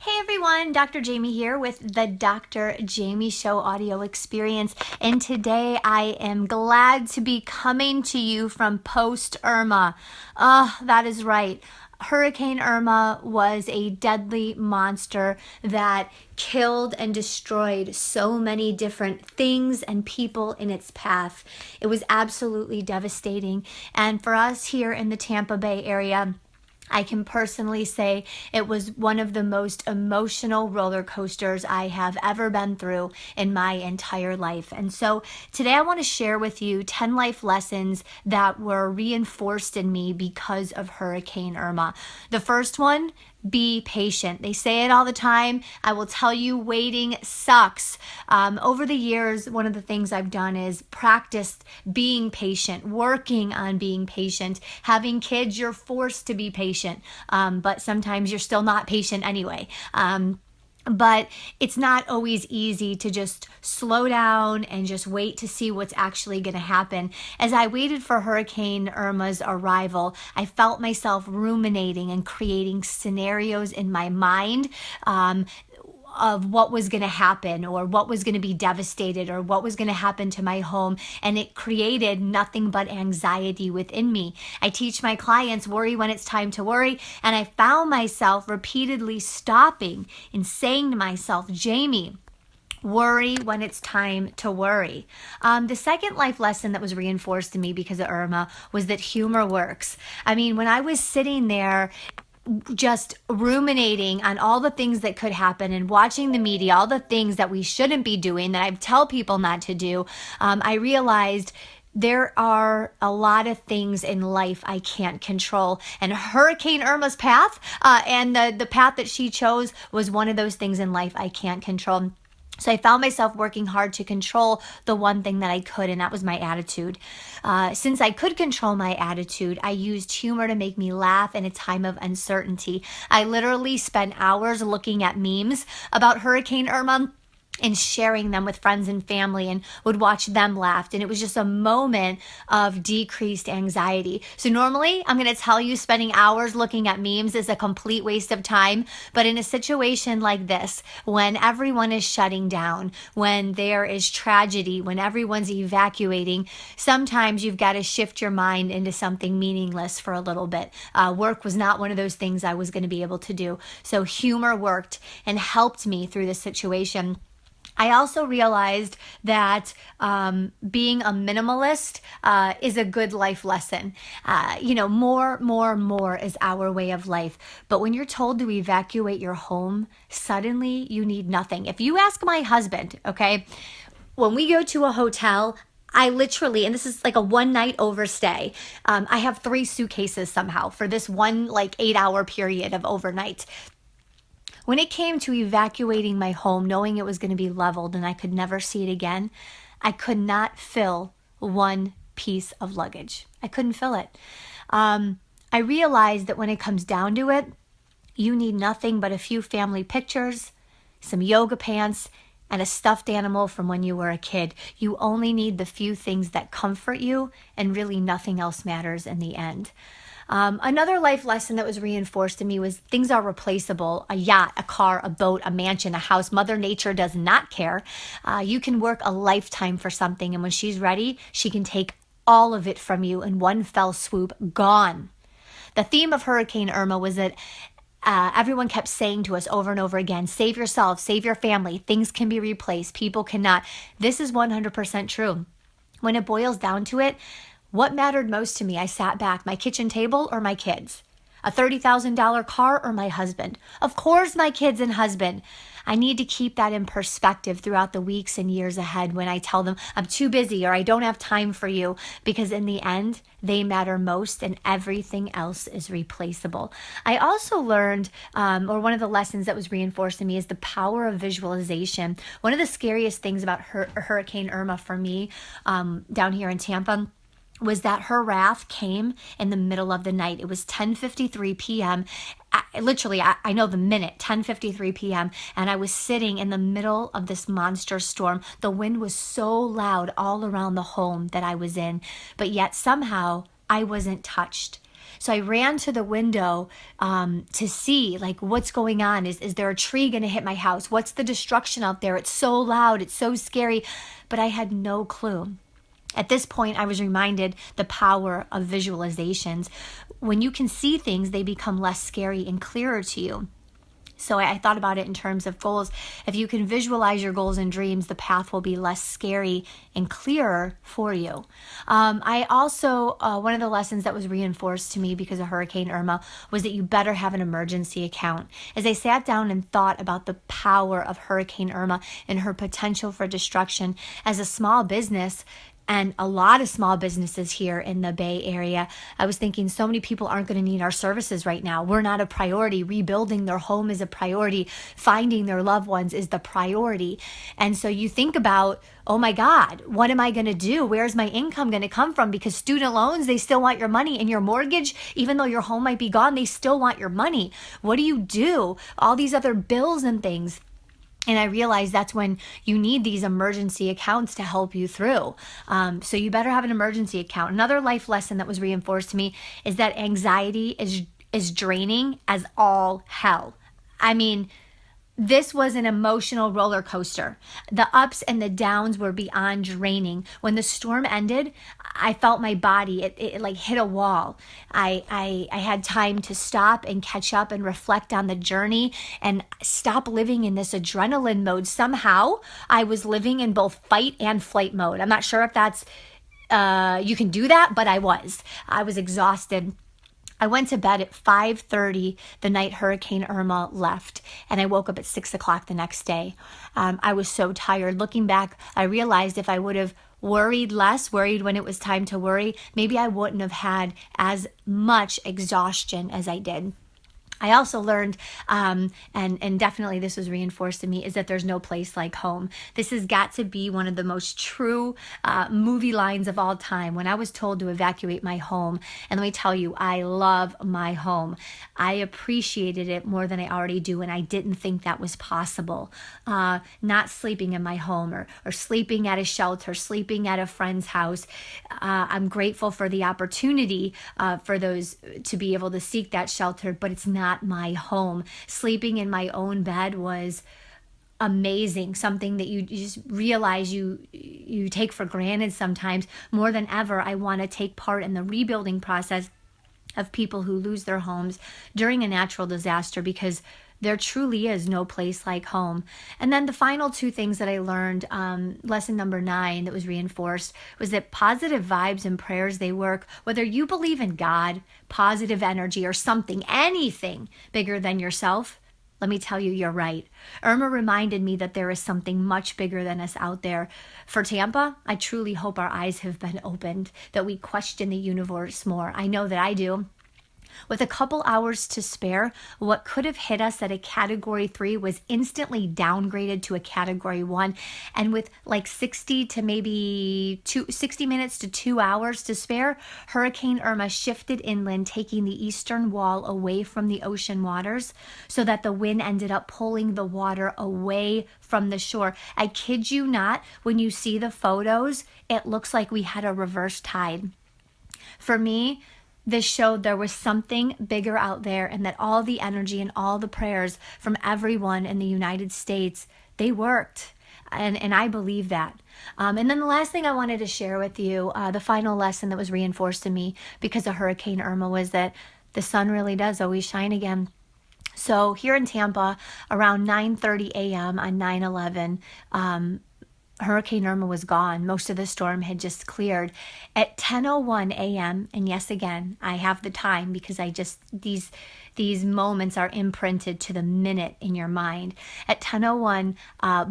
Hey everyone, Dr. Jaime here with the Dr. Jaime Show audio experience, and today I am glad to be coming to you from post Irma. That is right. Hurricane Irma was a deadly monster that killed and destroyed so many different things and people in its path. It was absolutely devastating, and for us here in the Tampa Bay area, I can personally say it was one of the most emotional roller coasters I have ever been through in my entire life. And so today I want to share with you 10 life lessons that were reinforced in me because of Hurricane Irma. The first one, be patient. They say it all the time. I will tell you, waiting sucks. Over the years, one of the things I've done is practice being patient, working on being patient. Having kids, you're forced to be patient, but sometimes you're still not patient anyway. But it's not always easy to just slow down and just wait to see what's actually going to happen. As I waited for Hurricane Irma's arrival, I felt myself ruminating and creating scenarios in my mind of what was going to happen or what was going to be devastated or what was going to happen to my home. And it created nothing but anxiety within me. I teach my clients, worry when it's time to worry. And I found myself repeatedly stopping and saying to myself, Jaime, worry when it's time to worry. The second life lesson that was reinforced to me because of Irma was that humor works. I mean, when I was sitting there just ruminating on all the things that could happen and watching the media, all the things that we shouldn't be doing, that I tell people not to do, I realized there are a lot of things in life I can't control. And Hurricane Irma's path and the path that she chose was one of those things in life I can't control. So I found myself working hard to control the one thing that I could, and that was my attitude. Since I could control my attitude, I used humor to make me laugh in a time of uncertainty. I literally spent hours looking at memes about Hurricane Irma and sharing them with friends and family and would watch them laugh. And it was just a moment of decreased anxiety. So normally I'm going to tell you spending hours looking at memes is a complete waste of time. But in a situation like this, when everyone is shutting down, when there is tragedy, when everyone's evacuating, sometimes you've got to shift your mind into something meaningless for a little bit. Work was not one of those things I was going to be able to do. So humor worked and helped me through the situation. I also realized that being a minimalist is a good life lesson. More is our way of life. But when you're told to evacuate your home, suddenly you need nothing. If you ask my husband, okay, when we go to a hotel, I literally, and this is like a one night overstay, I have 3 suitcases somehow for this one 8-hour period of overnight. When it came to evacuating my home, knowing it was going to be leveled and I could never see it again, I could not fill one piece of luggage. I couldn't fill it. I realized that when it comes down to it, you need nothing but a few family pictures, some yoga pants, and a stuffed animal from when you were a kid. You only need the few things that comfort you, and really nothing else matters in the end. Another life lesson that was reinforced to me was things are replaceable. A yacht, a car, a boat, a mansion, a house. Mother Nature does not care. You can work a lifetime for something, and when she's ready, she can take all of it from you in one fell swoop, gone. The theme of Hurricane Irma was that everyone kept saying to us over and over again, save yourself, save your family. Things can be replaced. People cannot. This is 100% true. When it boils down to it, what mattered most to me? I sat back, my kitchen table or my kids? A $30,000 car or my husband? Of course, my kids and husband. I need to keep that in perspective throughout the weeks and years ahead when I tell them I'm too busy or I don't have time for you, because in the end, they matter most and everything else is replaceable. I also learned, or one of the lessons that was reinforced in me, is the power of visualization. One of the scariest things about Hurricane Irma for me down here in Tampa was that her wrath came in the middle of the night. It was 10:53 p.m. I know the minute, 10:53 p.m. And I was sitting in the middle of this monster storm. The wind was so loud all around the home that I was in, but yet somehow I wasn't touched. So I ran to the window to see like what's going on. Is there a tree going to hit my house? What's the destruction out there? It's so loud. It's so scary. But I had no clue. At this point, I was reminded the power of visualizations. When you can see things, they become less scary and clearer to you. So I thought about it in terms of goals. If you can visualize your goals and dreams, the path will be less scary and clearer for you. I also, one of the lessons that was reinforced to me because of Hurricane Irma was that you better have an emergency account. As I sat down and thought about the power of Hurricane Irma and her potential for destruction as a small business, and a lot of small businesses here in the Bay Area, I was thinking so many people aren't going to need our services right now. We're not a priority. Rebuilding their home is a priority. Finding their loved ones is the priority. And so you think about, oh my God, what am I going to do? Where's my income going to come from? Because student loans, they still want your money. And your mortgage, even though your home might be gone, they still want your money. What do you do? All these other bills and things. And I realized that's when you need these emergency accounts to help you through. So you better have an emergency account. Another life lesson that was reinforced to me is that anxiety is draining as all hell. I mean, this was an emotional roller coaster. The ups and the downs were beyond draining. When the storm ended, I felt my body, it like hit a wall. I had time to stop and catch up and reflect on the journey and stop living in this adrenaline mode. Somehow I was living in both fight and flight mode. I'm not sure if that's, you can do that, but I was exhausted. I went to bed at 5:30 the night Hurricane Irma left, and I woke up at 6 o'clock the next day. I was so tired. Looking back, I realized if I would have worried when it was time to worry, maybe I wouldn't have had as much exhaustion as I did. I also learned, and definitely this was reinforced to me, is that there's no place like home. This has got to be one of the most true movie lines of all time. When I was told to evacuate my home, and let me tell you, I love my home. I appreciated it more than I already do, and I didn't think that was possible. Not sleeping in my home or sleeping at a shelter, sleeping at a friend's house. I'm grateful for the opportunity for those to be able to seek that shelter, but it's not my home. Sleeping in my own bed was amazing, something that you just realize you take for granted sometimes. More than ever, I want to take part in the rebuilding process of people who lose their homes during a natural disaster, because there truly is no place like home. And then the final two things that I learned, lesson number 9 that was reinforced, was that positive vibes and prayers, they work. Whether you believe in God, positive energy, or something, anything bigger than yourself, let me tell you, you're right. Irma reminded me that there is something much bigger than us out there. For Tampa, I truly hope our eyes have been opened, that we question the universe more. I know that I do. With a couple hours to spare, what could have hit us at a Category 3 was instantly downgraded to a Category 1. And with like 60 minutes to 2 hours to spare, Hurricane Irma shifted inland, taking the eastern wall away from the ocean waters, so that the wind ended up pulling the water away from the shore. I kid you not, when you see the photos, it looks like we had a reverse tide. For me, this showed there was something bigger out there, and that all the energy and all the prayers from everyone in the United States, they worked. And I believe that. And then the last thing I wanted to share with you, the final lesson that was reinforced to me because of Hurricane Irma, was that the sun really does always shine again. So here in Tampa, around 9:30 a.m. on 9/11, Hurricane Irma was gone. Most of the storm had just cleared. At 10:01 a.m., and yes, again, I have the time because these moments are imprinted to the minute in your mind. At 10:01,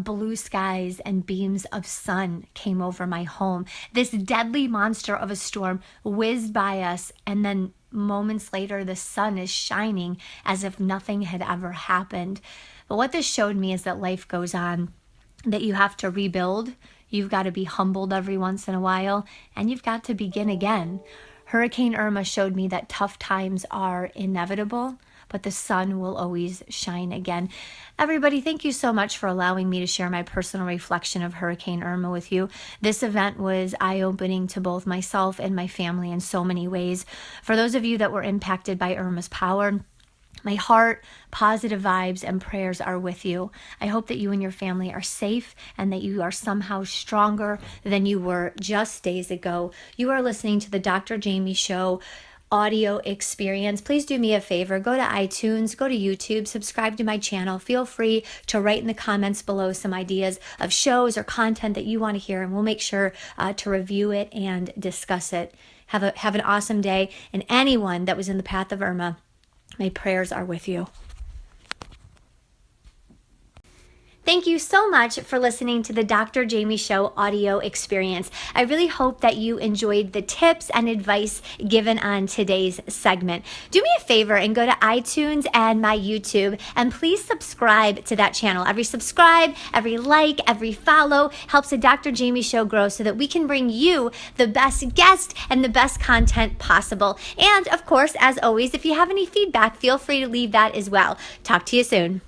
blue skies and beams of sun came over my home. This deadly monster of a storm whizzed by us, and then moments later, the sun is shining as if nothing had ever happened. But what this showed me is that life goes on, that you have to rebuild, you've got to be humbled every once in a while, and you've got to begin again. Hurricane Irma showed me that tough times are inevitable, but the sun will always shine again. Everybody, thank you so much for allowing me to share my personal reflection of Hurricane Irma with you. This event was eye-opening to both myself and my family in so many ways. For those of you that were impacted by Irma's power, my heart, positive vibes, and prayers are with you. I hope that you and your family are safe and that you are somehow stronger than you were just days ago. You are listening to the Dr. Jaime Show audio experience. Please do me a favor. Go to iTunes, go to YouTube, subscribe to my channel. Feel free to write in the comments below some ideas of shows or content that you want to hear, and we'll make sure to review it and discuss it. Have an awesome day. And anyone that was in the path of Irma, my prayers are with you. Thank you so much for listening to the Dr. Jaime Show audio experience. I really hope that you enjoyed the tips and advice given on today's segment. Do me a favor and go to iTunes and my YouTube, and please subscribe to that channel. Every subscribe, every like, every follow helps the Dr. Jaime Show grow so that we can bring you the best guests and the best content possible. And of course, as always, if you have any feedback, feel free to leave that as well. Talk to you soon.